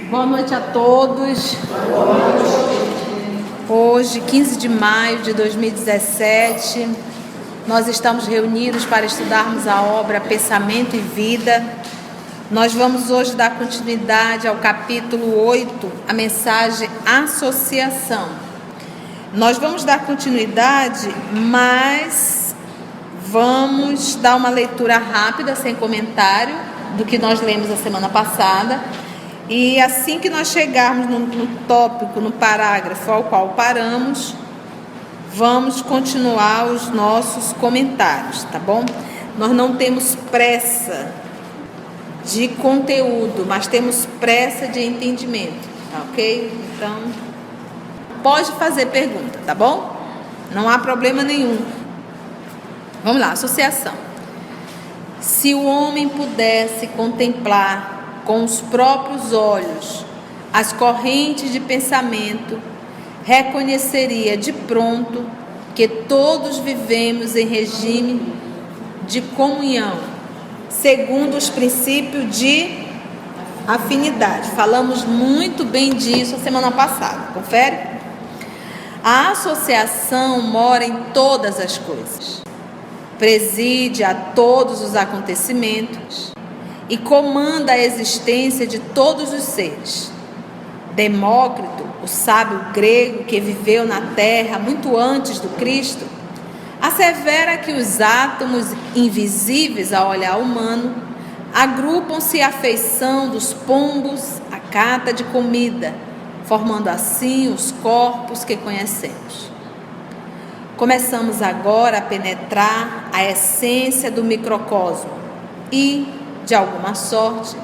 Boa noite a todos. Hoje, 15 de maio de 2017, nós estamos reunidos para estudarmos a obra Pensamento e Vida. Nós vamos hoje dar continuidade ao capítulo 8, a mensagem Associação. Nós vamos dar continuidade, mas vamos dar uma leitura rápida, sem comentário, do que nós lemos a semana passada. E assim que nós chegarmos no tópico, no parágrafo ao qual paramos, vamos continuar os nossos comentários, tá bom? Nós não temos pressa de conteúdo, mas temos pressa de entendimento, tá ok? Então, pode fazer pergunta, tá bom? Não há problema nenhum. Vamos lá, associação. Se o homem pudesse contemplar com os próprios olhos as correntes de pensamento, reconheceria de pronto que todos vivemos em regime de comunhão, segundo os princípios de afinidade. Falamos muito bem disso a semana passada, confere? A associação mora em todas as coisas, preside a todos os acontecimentos e comanda a existência de todos os seres. Demócrito, o sábio grego que viveu na Terra muito antes do Cristo, assevera que os átomos invisíveis ao olhar humano agrupam-se à feição dos pombos à cata de comida, formando assim os corpos que conhecemos. Começamos agora a penetrar a essência do microcosmo e, de alguma sorte,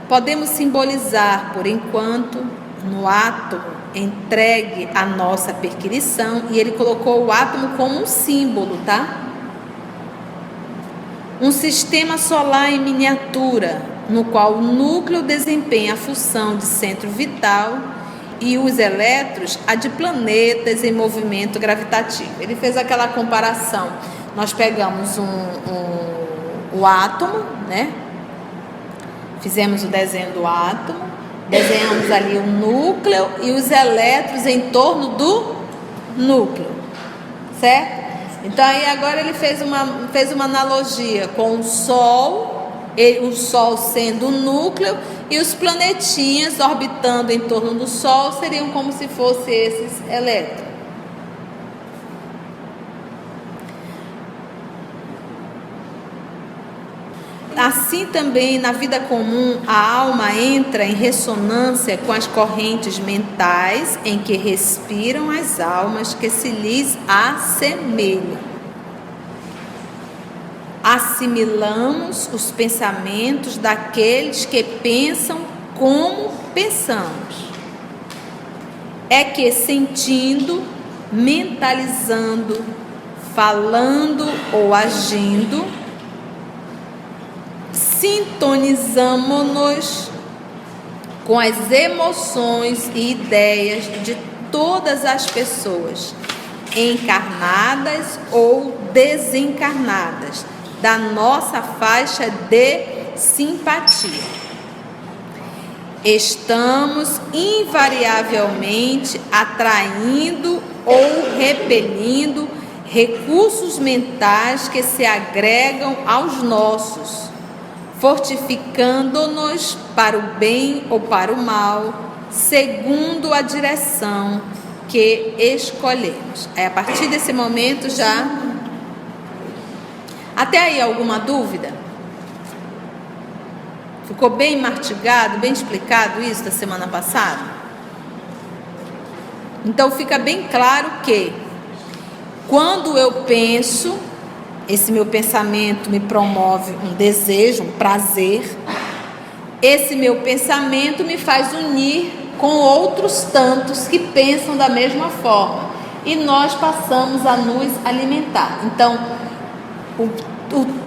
podemos simbolizar, por enquanto, no átomo entregue à nossa perquisição, e ele colocou o átomo como um símbolo, tá? Um sistema solar em miniatura, no qual o núcleo desempenha a função de centro vital e os elétrons a de planetas em movimento gravitativo. Ele fez aquela comparação. Nós pegamos o átomo, né? Fizemos o desenho do átomo, desenhamos ali o núcleo e os elétrons em torno do núcleo, certo? Então aí agora ele fez uma analogia com o Sol sendo o núcleo e os planetinhas orbitando em torno do Sol seriam como se fossem esses elétrons. Assim também na vida comum a alma entra em ressonância com as correntes mentais em que respiram as almas que se lhes assemelham. Assimilamos os pensamentos daqueles que pensam como pensamos. É que sentindo, mentalizando, falando ou agindo, sintonizamos-nos com as emoções e ideias de todas as pessoas, encarnadas ou desencarnadas, da nossa faixa de simpatia. Estamos invariavelmente atraindo ou repelindo recursos mentais que se agregam aos nossos, fortificando-nos para o bem ou para o mal, segundo a direção que escolhemos. A partir desse momento já... Até aí alguma dúvida? Ficou bem mastigado, bem explicado isso da semana passada? Então fica bem claro que quando eu penso, esse meu pensamento me promove um desejo, um prazer. Esse meu pensamento me faz unir com outros tantos que pensam da mesma forma. E nós passamos a nos alimentar. Então, o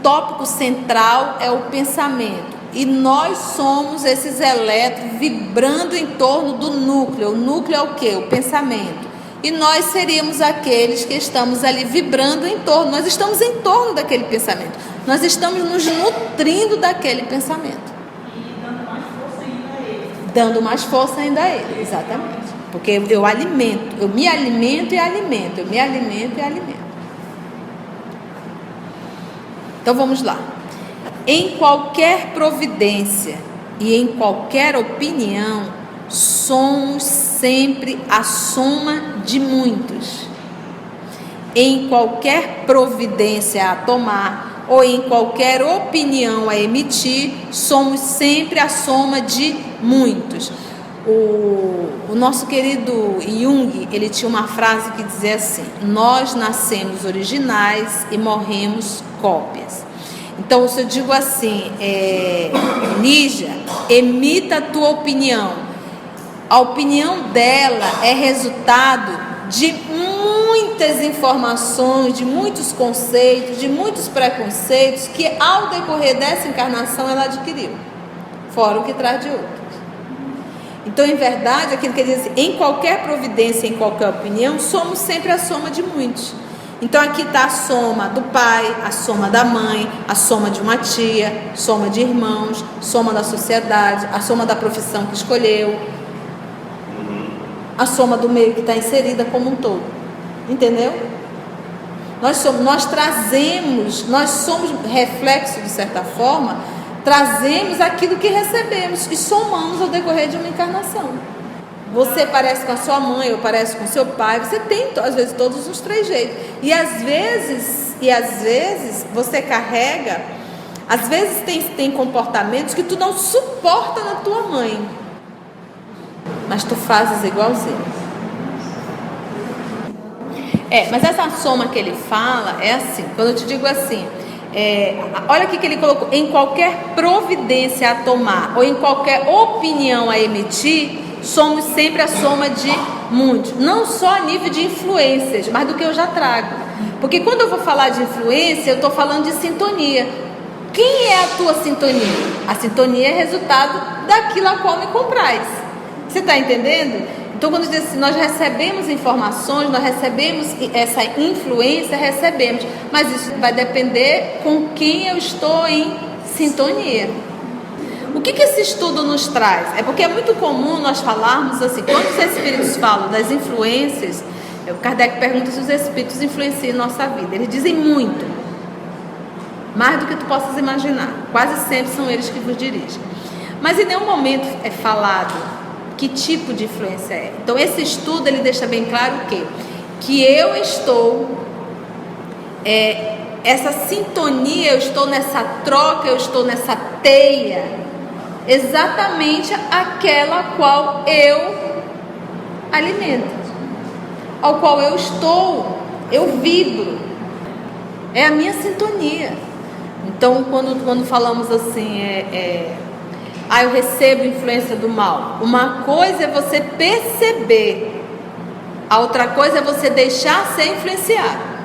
tópico central é o pensamento. e nós somos esses elétrons vibrando em torno do núcleo. O núcleo é o quê? O pensamento. E nós seríamos aqueles que estamos ali vibrando em torno, nós estamos em torno daquele pensamento, nós estamos nos nutrindo daquele pensamento. E dando mais força ainda a ele. Dando mais força ainda a ele, exatamente. Porque eu alimento, eu me alimento e alimento, eu me alimento e alimento. Então vamos lá. Em qualquer providência e em qualquer opinião, somos sempre a soma de muitos. Em qualquer providência a tomar ou em qualquer opinião a emitir, somos sempre a soma de muitos. O nosso querido Jung, ele tinha uma frase que dizia assim: nós nascemos originais e morremos cópias. Então, se eu digo assim, Lígia, emita a tua opinião. A opinião dela é resultado de muitas informações, de muitos conceitos, de muitos preconceitos que ao decorrer dessa encarnação ela adquiriu, fora o que traz de outros. Então, em verdade, aquilo que ele diz, em qualquer providência, em qualquer opinião, somos sempre a soma de muitos. Então aqui está a soma do pai, a soma da mãe, a soma de uma tia, soma de irmãos, soma da sociedade, a soma da profissão que escolheu, a soma do meio que está inserida como um todo. Entendeu? Nós somos reflexo, de certa forma, trazemos aquilo que recebemos e somamos ao decorrer de uma encarnação. Você parece com a sua mãe, eu pareço com o seu pai, você tem às vezes todos os três jeitos. E às vezes você carrega, às vezes tem comportamentos que tu não suporta na tua mãe, mas tu fazes igualzinho. Mas essa soma que ele fala é assim, quando eu te digo assim, olha aqui que ele colocou, em qualquer providência a tomar ou em qualquer opinião a emitir, somos sempre a soma de muitos, não só a nível de influências, mas do que eu já trago. Porque quando eu vou falar de influência, eu estou falando de sintonia. Quem é a tua sintonia? A sintonia é resultado daquilo a qual me comprais. Você está entendendo? Então, quando diz assim, nós recebemos informações, nós recebemos essa influência, recebemos, mas isso vai depender com quem eu estou em sintonia. O que esse estudo nos traz? É porque é muito comum nós falarmos assim, quando os espíritos falam das influências, o Kardec pergunta se os espíritos influenciam nossa vida. Eles dizem muito, mais do que tu possas imaginar. Quase sempre são eles que vos dirigem. Mas em nenhum momento é falado que tipo de influência é. Então esse estudo ele deixa bem claro o quê? Que eu estou, essa sintonia, eu estou nessa troca, eu estou nessa teia, exatamente aquela qual eu alimento, ao qual eu estou, eu vibro, é a minha sintonia. Então quando falamos assim, eu recebo influência do mal, uma coisa é você perceber, a outra coisa é você deixar ser influenciado.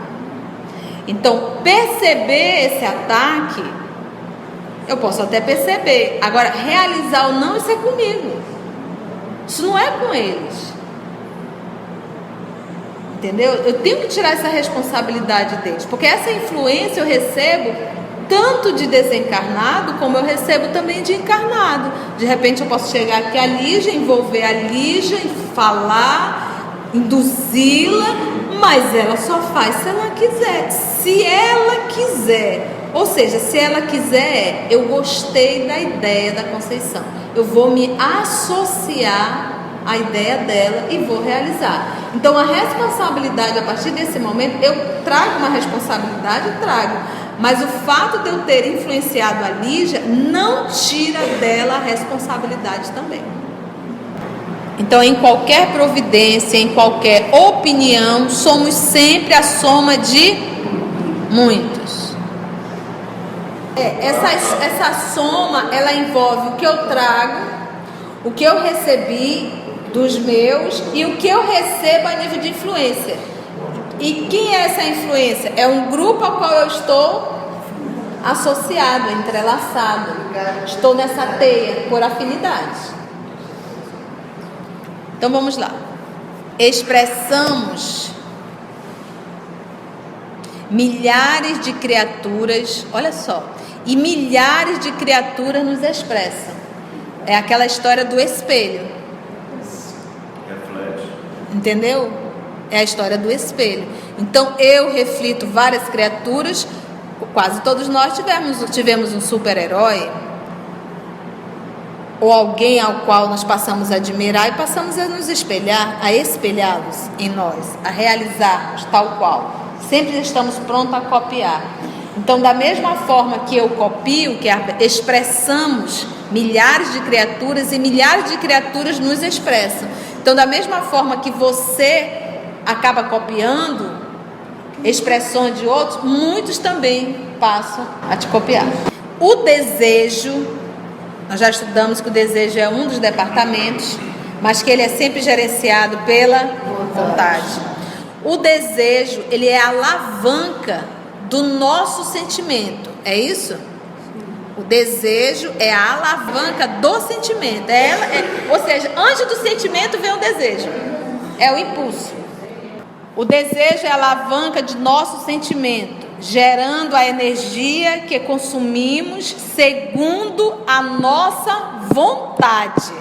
Então perceber esse ataque, eu posso até perceber. Agora, realizar ou não, isso é comigo. Isso não é com eles. Entendeu? Eu tenho que tirar essa responsabilidade deles. Porque essa influência eu recebo tanto de desencarnado, como eu recebo também de encarnado. De repente eu posso chegar aqui a Lígia, envolver a Lígia, falar, induzi-la, mas ela só faz se ela quiser. Se ela quiser. Ou seja, se ela quiser, eu gostei da ideia da Conceição, eu vou me associar à ideia dela e vou realizar. Então a responsabilidade, a partir desse momento, eu trago uma responsabilidade, mas o fato de eu ter influenciado a Lígia não tira dela a responsabilidade também. Então, em qualquer providência, em qualquer opinião, somos sempre a soma de muitos. Essa soma, ela envolve o que eu trago, o que eu recebi dos meus e o que eu recebo a nível de influência. E quem é essa influência? É um grupo ao qual eu estou associado, entrelaçado. Estou nessa teia por afinidade. Então vamos lá. Expressamos milhares de criaturas, olha só, e milhares de criaturas nos expressam. É aquela história do espelho. Reflete. Entendeu? É a história do espelho. Então eu reflito várias criaturas. Quase todos nós tivemos um super-herói, ou alguém ao qual nós passamos a admirar e passamos a nos espelhar, a espelhá-los em nós, a realizarmos tal qual. Sempre estamos prontos a copiar. Então, da mesma forma que eu copio, que expressamos milhares de criaturas, e milhares de criaturas nos expressam. Então, da mesma forma que você acaba copiando expressões de outros, muitos também passam a te copiar. O desejo, nós já estudamos que o desejo é um dos departamentos, mas que ele é sempre gerenciado pela vontade. O desejo, ele é a alavanca do nosso sentimento, é isso? O desejo é a alavanca do sentimento, ou seja, antes do sentimento vem o desejo, é o impulso. O desejo é a alavanca de nosso sentimento, gerando a energia que consumimos segundo a nossa vontade.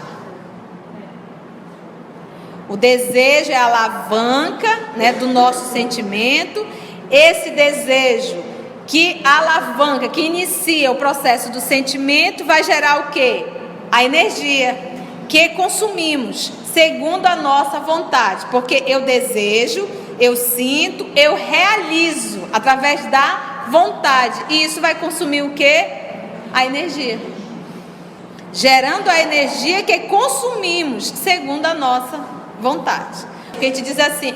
O desejo é a alavanca, do nosso sentimento. Esse desejo que alavanca, que inicia o processo do sentimento, vai gerar o quê? A energia que consumimos segundo a nossa vontade. Porque eu desejo, eu sinto, eu realizo através da vontade. E isso vai consumir o quê? A energia. Gerando a energia que consumimos segundo a nossa vontade. Porque a gente diz assim,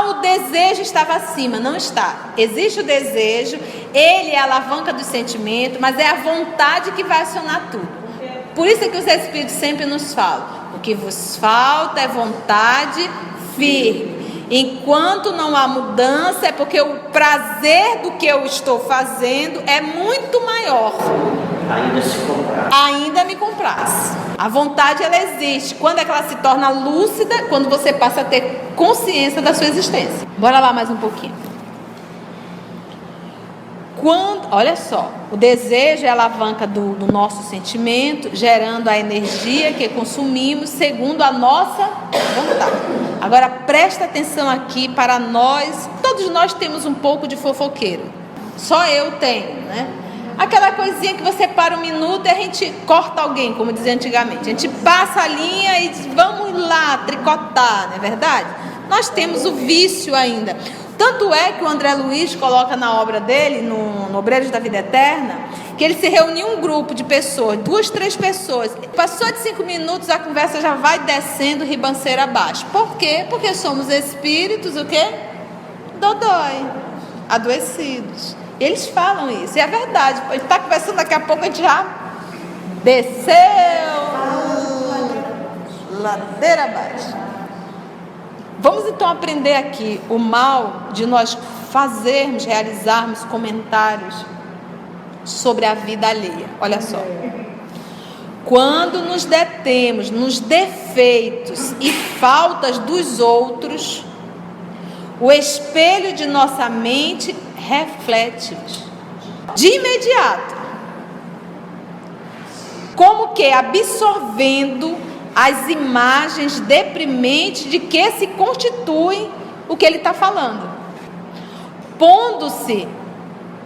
o desejo estava acima. Não está. Existe o desejo, ele é a alavanca do sentimento, mas é a vontade que vai acionar tudo. Por isso é que os Espíritos sempre nos falam, o que vos falta é vontade firme. Enquanto não há mudança, é porque o prazer do que eu estou fazendo é muito maior. Ainda me compraz. A vontade, ela existe. Quando é que ela se torna lúcida? Quando você passa a ter consciência da sua existência. Bora lá mais um pouquinho. Olha só, o desejo é a alavanca do nosso sentimento, gerando a energia que consumimos segundo a nossa vontade. Agora presta atenção aqui para nós, todos nós temos um pouco de fofoqueiro. Só eu tenho, Aquela coisinha que você para um minuto e a gente corta alguém, como dizia antigamente. A gente passa a linha e diz, vamos lá tricotar, não é verdade? Nós temos o vício ainda. Tanto é que o André Luiz coloca na obra dele, no Obreiros da Vida Eterna, que ele se reuniu um grupo de pessoas, 2, 3 pessoas. Passou de 5 minutos, a conversa já vai descendo ribanceira abaixo. Por quê? Porque somos espíritos, o quê? Dodói, adoecidos. Eles falam isso, e é verdade. A gente está conversando, daqui a pouco a gente já desceu ladeira abaixo. Vamos então aprender aqui o mal de nós realizarmos comentários sobre a vida alheia. Olha só. Quando nos detemos nos defeitos e faltas dos outros, o espelho de nossa mente reflete-os de imediato, como que absorvendo as imagens deprimentes de que se constitui o que ele está falando, pondo-se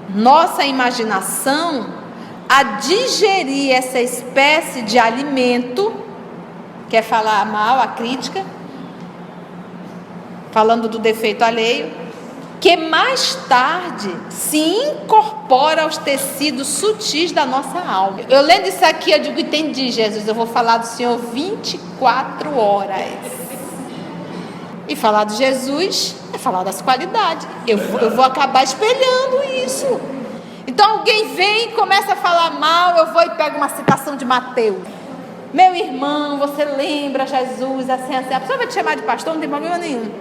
nossa imaginação a digerir essa espécie de alimento, quer falar mal, a crítica, falando do defeito alheio, que mais tarde se incorpora aos tecidos sutis da nossa alma. Eu lendo isso aqui, eu digo, entendi, Jesus, eu vou falar do Senhor 24 horas. E falar de Jesus é falar das qualidades. Eu vou acabar espelhando isso. Então alguém vem e começa a falar mal, eu vou e pego uma citação de Mateus. Meu irmão, você lembra Jesus, assim, a pessoa vai te chamar de pastor, não tem problema nenhum.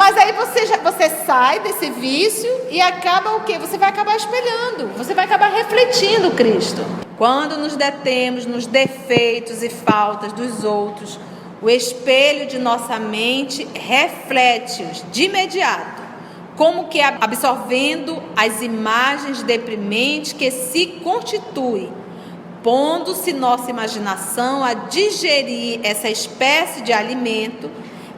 Mas aí você sai desse vício e acaba o quê? Você vai acabar espelhando, você vai acabar refletindo Cristo. Quando nos detemos nos defeitos e faltas dos outros, o espelho de nossa mente reflete-os de imediato, como que absorvendo as imagens deprimentes que se constituem, pondo-se nossa imaginação a digerir essa espécie de alimento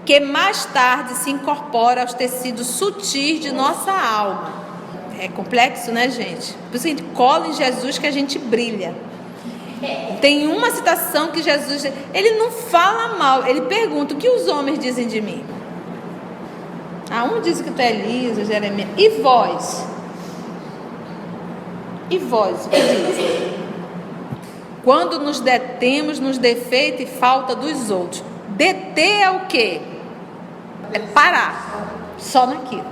que mais tarde se incorpora aos tecidos sutis de nossa alma. É complexo, né, gente? Por isso que a gente cola em Jesus que a gente brilha. Tem uma citação que Jesus, ele não fala mal, ele pergunta: o que os homens dizem de mim? Um diz que tu é Elisa, Jeremias. E vós? E vós, o que diz? Quando nos detemos nos defeitos e falta dos outros. Deter é o quê? É parar só naquilo.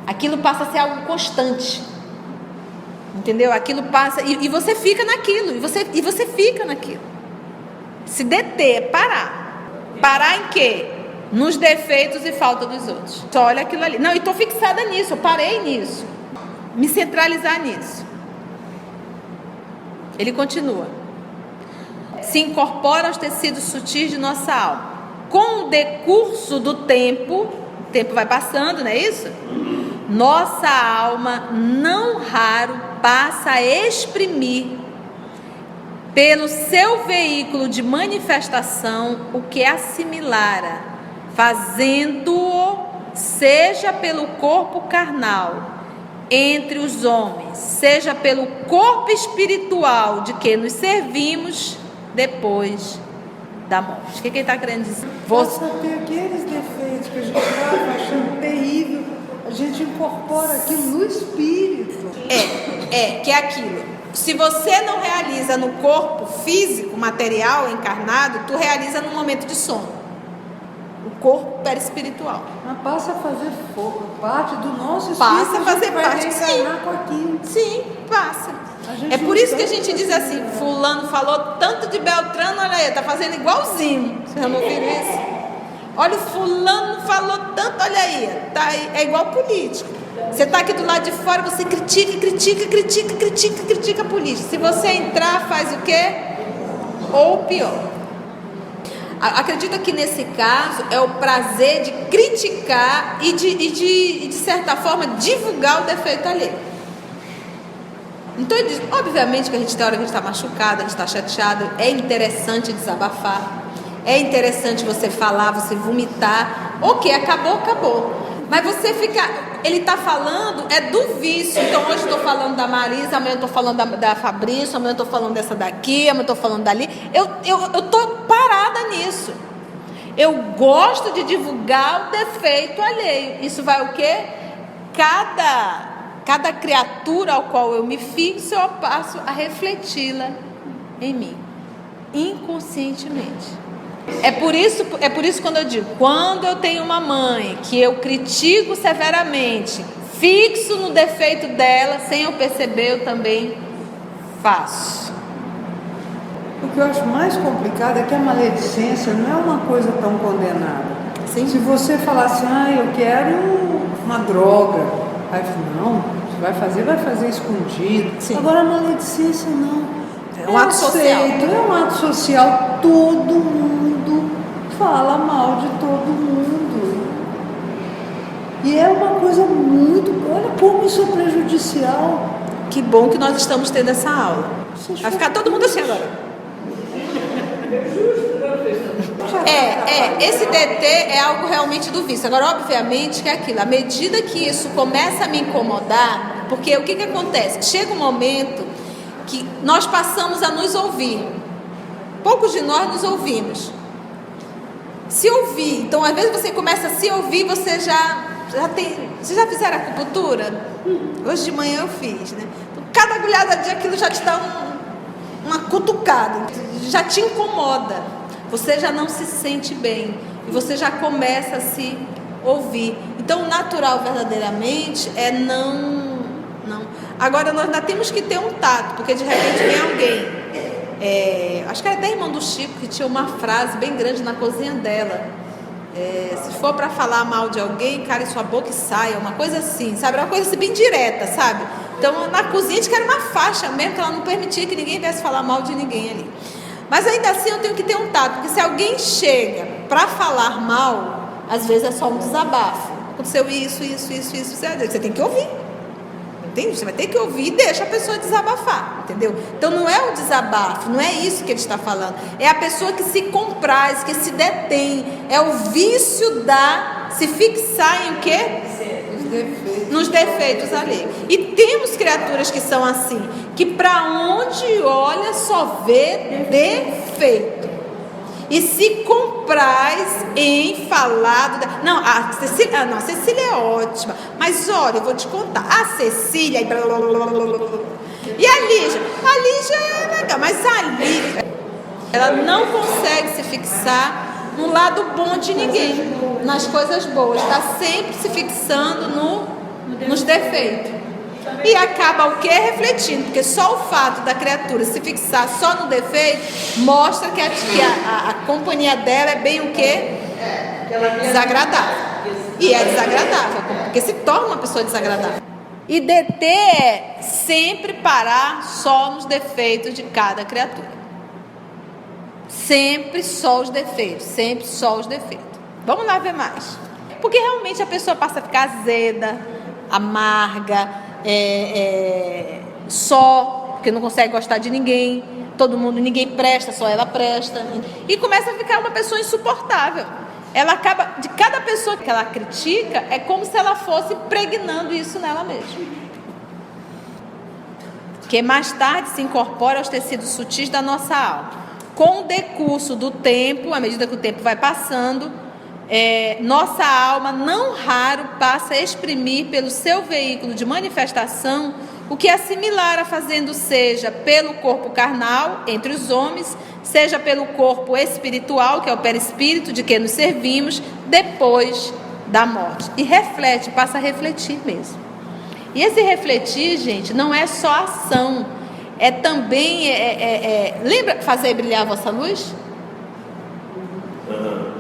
Aquilo passa a ser algo constante. Entendeu? Aquilo passa e você fica naquilo. E você fica naquilo. Se deter é parar. Parar em quê? Nos defeitos e falta dos outros. Só olha aquilo ali. Não, e estou fixada nisso. Eu parei nisso. Me centralizar nisso. Ele continua. Se incorpora aos tecidos sutis de nossa alma. Com o decurso do tempo, o tempo vai passando, não é isso? Nossa alma, não raro, passa a exprimir, pelo seu veículo de manifestação, o que assimilara, fazendo-o, seja pelo corpo carnal, entre os homens, seja pelo corpo espiritual de que nos servimos depois da morte. O que ele está querendo dizer? Possa ter aqueles defeitos que a gente estava achando terrível, a gente incorpora aquilo no espírito. Que é aquilo. Se você não realiza no corpo físico, material, encarnado, tu realiza no momento de sono. O corpo perispiritual. Mas passa a fazer parte do nosso espírito. Passa a fazer parte, sim. Com aquilo. Sim, passa. É por isso que a gente diz assim: fulano falou tanto de Beltrano, olha aí, tá fazendo igualzinho. Vocês não ouviram isso? Olha, o fulano falou tanto, olha aí, tá aí, é igual político. Você tá aqui do lado de fora, você critica a política. Se você entrar, faz o quê? Ou pior. Acredita que nesse caso é o prazer de criticar e de certa forma divulgar o defeito alheio. Então, obviamente que a gente tem hora que a gente está machucado, a gente está chateado, é interessante desabafar, é interessante você falar, você vomitar, ok, acabou. Mas você fica, ele está falando, é do vício. Então hoje eu estou falando da Marisa, amanhã eu estou falando da Fabrício, amanhã eu estou falando dessa daqui, amanhã eu estou falando dali. Eu estou parada nisso. Eu gosto de divulgar o defeito alheio. Isso vai o quê? Cada criatura ao qual eu me fixo, eu passo a refleti-la em mim, inconscientemente. É por isso quando eu digo, quando eu tenho uma mãe que eu critico severamente, fixo no defeito dela, sem eu perceber, eu também faço. O que eu acho mais complicado é que a maledicência não é uma coisa tão condenada. Sim. Se você falar assim, eu quero uma droga, aí não, você vai fazer escondido. Sim. Agora a maledicência não. É um ato social. É um ato social, todo mundo fala mal de todo mundo. E é uma coisa muito... Olha como isso é prejudicial. Que bom que nós estamos tendo essa aula. Vai ficar todo mundo assim agora. Esse DT é algo realmente do vício. Agora, obviamente que é aquilo, à medida que isso começa a me incomodar, porque o que acontece? Chega um momento que nós passamos a nos ouvir. Poucos de nós nos ouvimos. Se ouvir, então às vezes você começa a se ouvir, você já tem. Vocês já fizeram acupuntura? Hoje de manhã eu fiz, né? Então, cada agulhada de aquilo já te dá uma cutucada, já te incomoda. Você já não se sente bem e você já começa a se ouvir. Então o natural verdadeiramente é não. Agora nós ainda temos que ter um tato, porque de repente vem alguém, acho que era da irmã do Chico, que tinha uma frase bem grande na cozinha dela, Se for para falar mal de alguém, cale sua boca e saia, uma coisa assim, sabe? Uma coisa assim bem direta, sabe? Então, na cozinha, a gente quer uma faixa mesmo, que ela não permitia que ninguém viesse falar mal de ninguém ali. Mas ainda assim, eu tenho que ter um tato, porque se alguém chega para falar mal, às vezes é só um desabafo. Aconteceu isso, você tem que ouvir. Entende? Você vai ter que ouvir e deixa a pessoa desabafar, entendeu? Então não é o desabafo, não é isso que ele está falando. É a pessoa que se compraz, que se detém. É o vício se fixar em o quê? Nos defeitos alheios. E temos criaturas que são assim, que para onde olha só vê defeito. E se compraz em falar a Cecília é ótima, mas olha, eu vou te contar, a Cecília e a Lígia é legal, mas a Lígia, ela não consegue se fixar no lado bom de ninguém, nas coisas boas, está sempre se fixando nos defeitos. E acaba o que? Refletindo, porque só o fato da criatura se fixar só no defeito mostra que a companhia dela é bem o que? Desagradável. E é desagradável, porque se torna uma pessoa desagradável. E deter é sempre parar só nos defeitos de cada criatura. Sempre só os defeitos, sempre só os defeitos. Vamos lá ver mais. Porque realmente a pessoa passa a ficar azeda, amarga, só, porque não consegue gostar de ninguém, ninguém presta, só ela presta, e começa a ficar uma pessoa insuportável. Ela acaba, de cada pessoa que ela critica, é como se ela fosse impregnando isso nela mesma, que mais tarde se incorpora aos tecidos sutis da nossa alma. Com o decurso do tempo, à medida que o tempo vai passando, nossa alma não raro passa a exprimir pelo seu veículo de manifestação o que é similar a fazendo seja pelo corpo carnal entre os homens, seja pelo corpo espiritual, que é o perispírito de que nos servimos depois da morte. E passa a refletir mesmo. E esse refletir, gente, não é só ação, é também lembra fazer brilhar a vossa luz?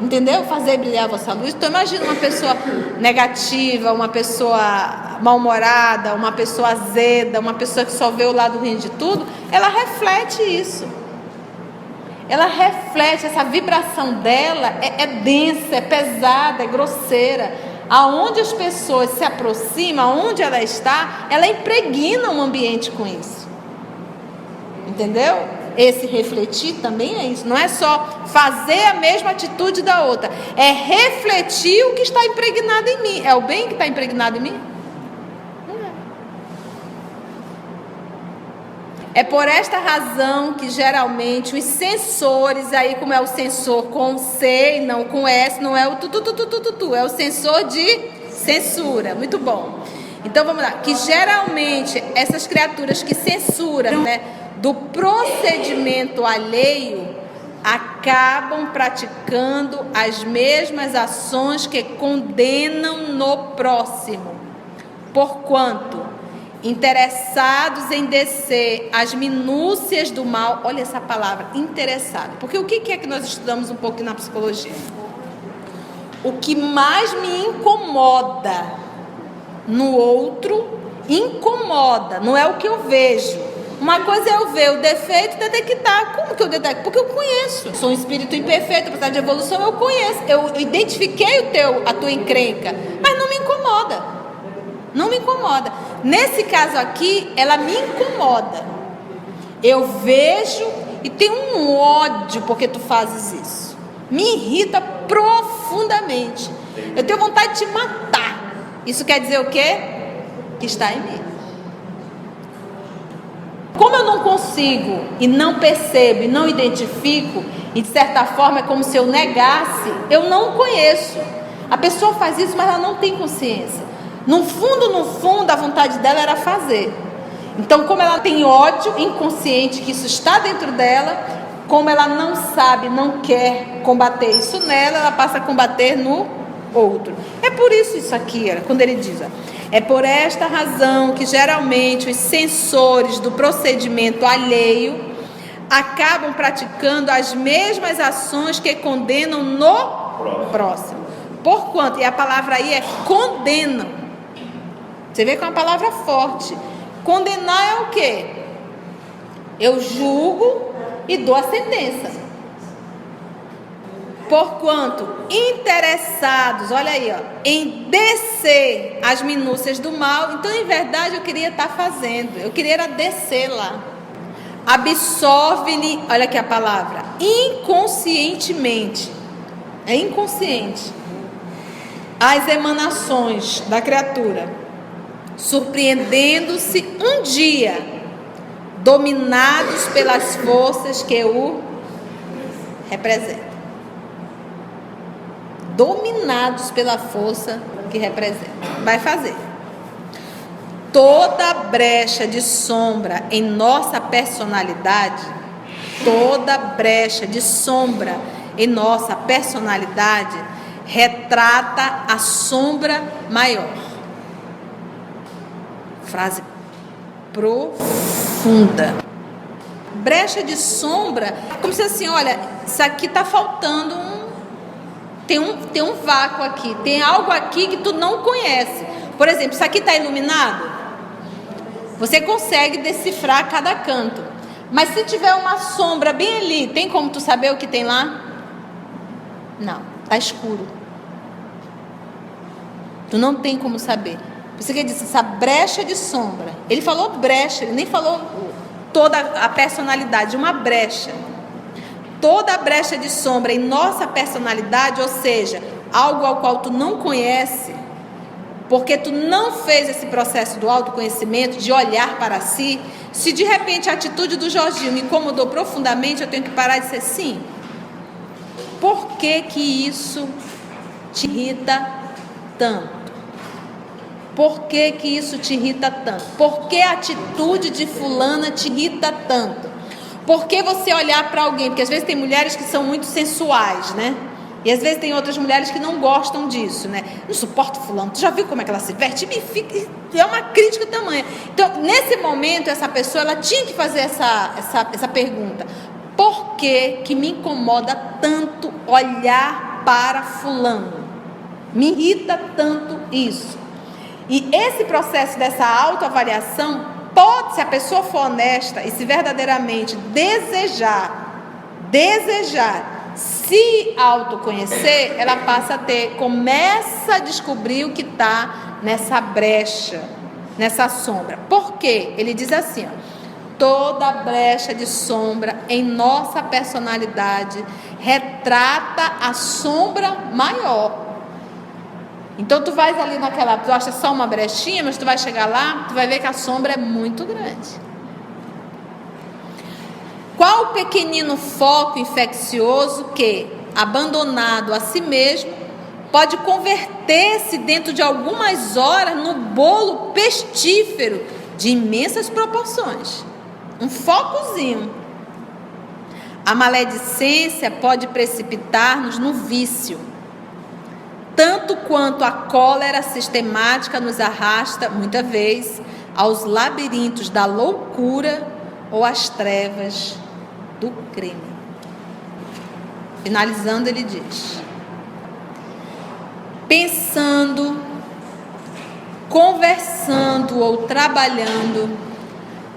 Entendeu? Fazer brilhar a vossa luz. Então imagina uma pessoa negativa, uma pessoa mal-humorada, uma pessoa azeda, uma pessoa que só vê o lado ruim de tudo. Ela reflete isso. Ela reflete, essa vibração dela é densa, é pesada, é grosseira. Aonde as pessoas se aproximam, aonde ela está, ela impregna um ambiente com isso. Entendeu? Esse refletir também é isso, não é só fazer a mesma atitude da outra, é refletir o que está impregnado em mim. É o bem que está impregnado em mim? Não é. É por esta razão que geralmente os sensores, aí como é o sensor com C e não com S, não é o tu, é o sensor de censura. Muito bom. Então vamos lá, que geralmente essas criaturas que censuram, né, do procedimento alheio, acabam praticando as mesmas ações que condenam no próximo, porquanto interessados em descer as minúcias do mal. Olha essa palavra, interessado, porque o que é que nós estudamos um pouco na psicologia? O que mais me incomoda no outro, incomoda, não é o que eu vejo. Uma coisa é eu ver o defeito e detectar. Como que eu detecto? Porque eu conheço. Sou um espírito imperfeito, apesar de evolução, eu conheço. Eu identifiquei a tua encrenca, mas não me incomoda. Não me incomoda. Nesse caso aqui, ela me incomoda. Eu vejo e tenho um ódio porque tu fazes isso. Me irrita profundamente. Eu tenho vontade de te matar. Isso quer dizer o quê? Que está em mim. Como eu não consigo e não percebo e não identifico, e de certa forma é como se eu negasse, eu não conheço. A pessoa faz isso, mas ela não tem consciência. No fundo, a vontade dela era fazer. Então, como ela tem ódio inconsciente, que isso está dentro dela, como ela não sabe, não quer combater isso nela, ela passa a combater no outro. É por isso aqui, quando ele diz... É por esta razão que geralmente os censores do procedimento alheio acabam praticando as mesmas ações que condenam no Próximo. Porquanto, e a palavra aí é condenam. Você vê que é uma palavra forte. Condenar é o quê? Eu julgo e dou a sentença. Porquanto interessados, olha aí, ó, em descer as minúcias do mal. Então, em verdade, eu queria estar fazendo. Eu queria era descer lá. Absorve-lhe, olha aqui a palavra, inconscientemente. É inconsciente. As emanações da criatura, surpreendendo-se um dia, dominados pelas forças que o representam. Dominados pela força que representa. Vai fazer. Toda brecha de sombra em nossa personalidade, toda brecha de sombra em nossa personalidade retrata a sombra maior. Frase profunda. Brecha de sombra, como se assim, olha, isso aqui está faltando tem um vácuo aqui, tem algo aqui que tu não conhece. Por exemplo, isso aqui está iluminado, você consegue decifrar cada canto. Mas se tiver uma sombra bem ali, tem como tu saber o que tem lá? Não, está escuro. Tu não tem como saber. Você quer dizer, essa brecha de sombra. Ele falou brecha, ele nem falou toda a personalidade, uma brecha. Toda a brecha de sombra em nossa personalidade, ou seja, algo ao qual tu não conhece, porque tu não fez esse processo do autoconhecimento, de olhar para si. Se de repente a atitude do Jorginho me incomodou profundamente, eu tenho que parar e dizer sim. Por que que isso te irrita tanto? Por que que isso te irrita tanto? Por que a atitude de fulana te irrita tanto? Por que você olhar para alguém? Porque às vezes tem mulheres que são muito sensuais, né? E às vezes tem outras mulheres que não gostam disso, né? Não suporto fulano, tu já viu como é que ela se veste? É uma crítica tamanha. Então, nesse momento, essa pessoa, ela tinha que fazer essa pergunta. Por que me incomoda tanto olhar para fulano? Me irrita tanto isso. E esse processo dessa autoavaliação pode, se a pessoa for honesta e se verdadeiramente desejar se autoconhecer, ela começa a descobrir o que está nessa brecha, nessa sombra. Por quê? Ele diz assim, ó, toda brecha de sombra em nossa personalidade retrata a sombra maior. Então tu vais ali tu acha só uma brechinha, mas tu vai chegar lá, tu vai ver que a sombra é muito grande. Qual o pequenino foco infeccioso que, abandonado a si mesmo, pode converter-se dentro de algumas horas no bolo pestífero de imensas proporções? Um focozinho. A maledicência pode precipitar-nos no vício, tanto quanto a cólera sistemática nos arrasta, muitas vezes, aos labirintos da loucura ou às trevas do crime. Finalizando, ele diz: pensando, conversando ou trabalhando,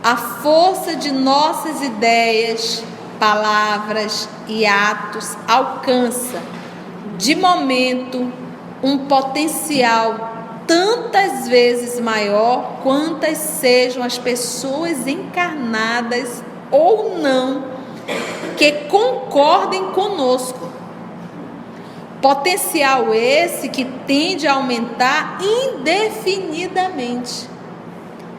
a força de nossas ideias, palavras e atos alcança, de momento, um potencial tantas vezes maior quantas sejam as pessoas encarnadas ou não que concordem conosco. Potencial esse que tende a aumentar indefinidamente,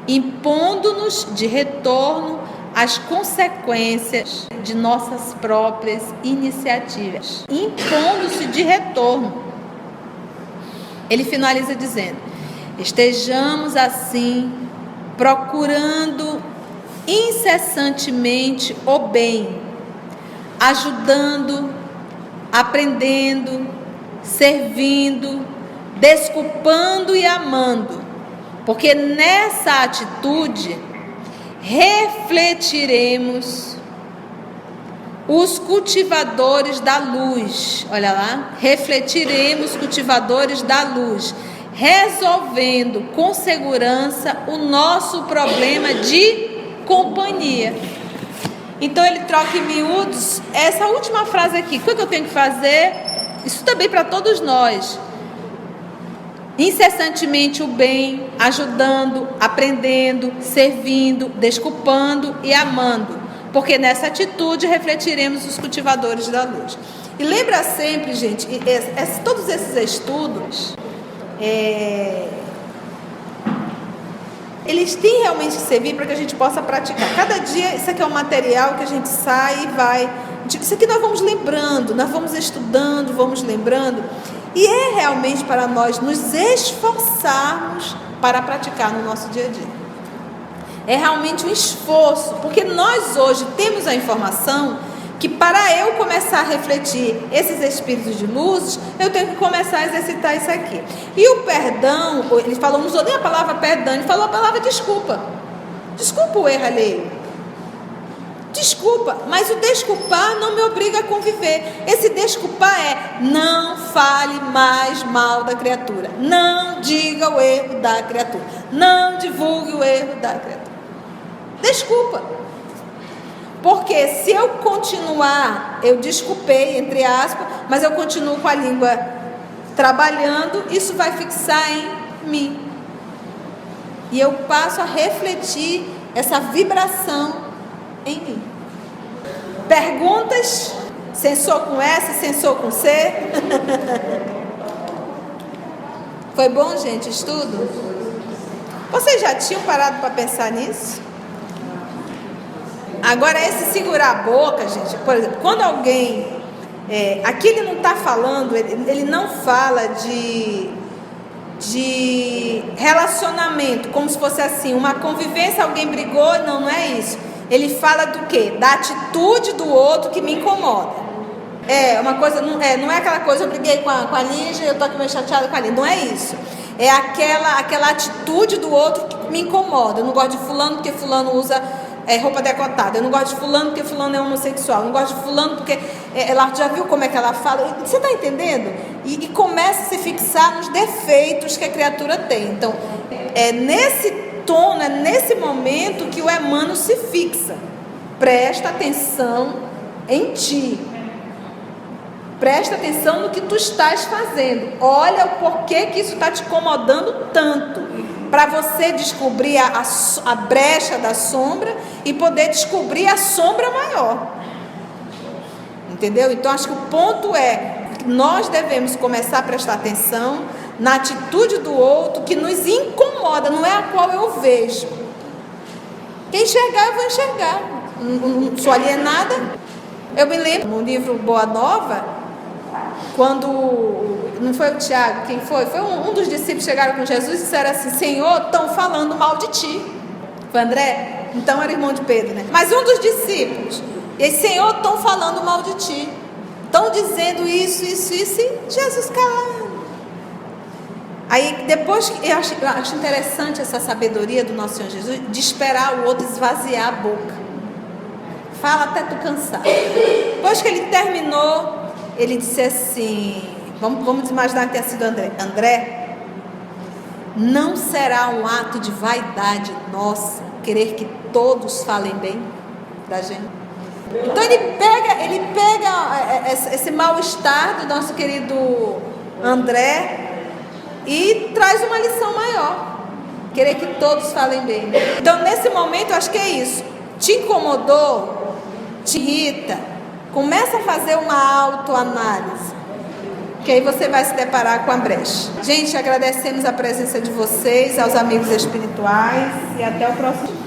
impondo-nos de retorno as consequências de nossas próprias iniciativas. Impondo-se de retorno. Ele finaliza dizendo: estejamos assim procurando incessantemente o bem, ajudando, aprendendo, servindo, desculpando e amando, porque nessa atitude refletiremos os cultivadores da luz. Olha lá, refletiremos cultivadores da luz, resolvendo com segurança o nosso problema de companhia. Então ele troca em miúdos essa última frase aqui. O que eu tenho que fazer? Isso também para todos nós. Incessantemente o bem, ajudando, aprendendo, servindo, desculpando e amando. Porque nessa atitude refletiremos os cultivadores da luz. E lembra sempre, gente, todos esses estudos, eles têm realmente que servir para que a gente possa praticar. Cada dia, isso aqui é um material que a gente sai e vai. Isso aqui nós vamos lembrando, nós vamos estudando, vamos lembrando. E é realmente para nós nos esforçarmos para praticar no nosso dia a dia. É realmente um esforço, porque nós hoje temos a informação que para eu começar a refletir esses espíritos de luz, eu tenho que começar a exercitar isso aqui. E o perdão, ele falou, não usou nem a palavra perdão, ele falou a palavra desculpa. Desculpa o erro alheio. Desculpa, mas o desculpar não me obriga a conviver. Esse desculpar é: não fale mais mal da criatura, não diga o erro da criatura, não divulgue o erro da criatura. Desculpa. Porque se eu continuar, eu desculpei, entre aspas, mas eu continuo com a língua trabalhando, isso vai fixar em mim. E eu passo a refletir essa vibração em mim. Perguntas? Sensor com S, sensor com C? Foi bom, gente, estudo? Vocês já tinham parado para pensar nisso? Agora, esse segurar a boca, gente, por exemplo, quando alguém... aqui ele não está falando, ele não fala de relacionamento, como se fosse assim, uma convivência, alguém brigou, não é isso. Ele fala do quê? Da atitude do outro que me incomoda. Uma coisa, não é aquela coisa, eu briguei com a Lígia, eu estou aqui meio chateada com a Lígia, não é isso. É aquela atitude do outro que me incomoda. Eu não gosto de fulano porque fulano usa roupa decotada, eu não gosto de fulano porque fulano é homossexual, eu não gosto de fulano porque ela já viu como é que ela fala. Você está entendendo? E começa a se fixar nos defeitos que a criatura tem. Então, nesse tono, é nesse momento que o Emmanuel se fixa. Presta atenção em ti. Presta atenção no que tu estás fazendo. Olha o porquê que isso está te incomodando tanto. Para você descobrir a brecha da sombra e poder descobrir a sombra maior. Entendeu? Então, acho que o ponto é que nós devemos começar a prestar atenção na atitude do outro que nos incomoda, não é a qual eu vejo. Quem enxergar, eu vou enxergar. Não sou alienada. Eu me lembro no livro Boa Nova, quando, não foi o Tiago, quem foi? Foi um dos discípulos que chegaram com Jesus e disseram assim: Senhor, estão falando mal de ti. Foi André? Então era irmão de Pedro, né? Mas um dos discípulos, e Senhor, estão falando mal de ti. Estão dizendo isso, e Jesus calado. Aí depois, eu acho interessante essa sabedoria do nosso Senhor Jesus, de esperar o outro esvaziar a boca. Fala até tu cansar. Depois que ele terminou, ele disse assim, vamos imaginar que tenha sido André, não será um ato de vaidade nossa querer que todos falem bem da gente? Então ele pega esse mal-estar do nosso querido André e traz uma lição maior, querer que todos falem bem. Então nesse momento eu acho que é isso. Te incomodou? Te irrita? Começa a fazer uma autoanálise, que aí você vai se deparar com a brecha. Gente, agradecemos a presença de vocês, aos amigos espirituais, e até o próximo.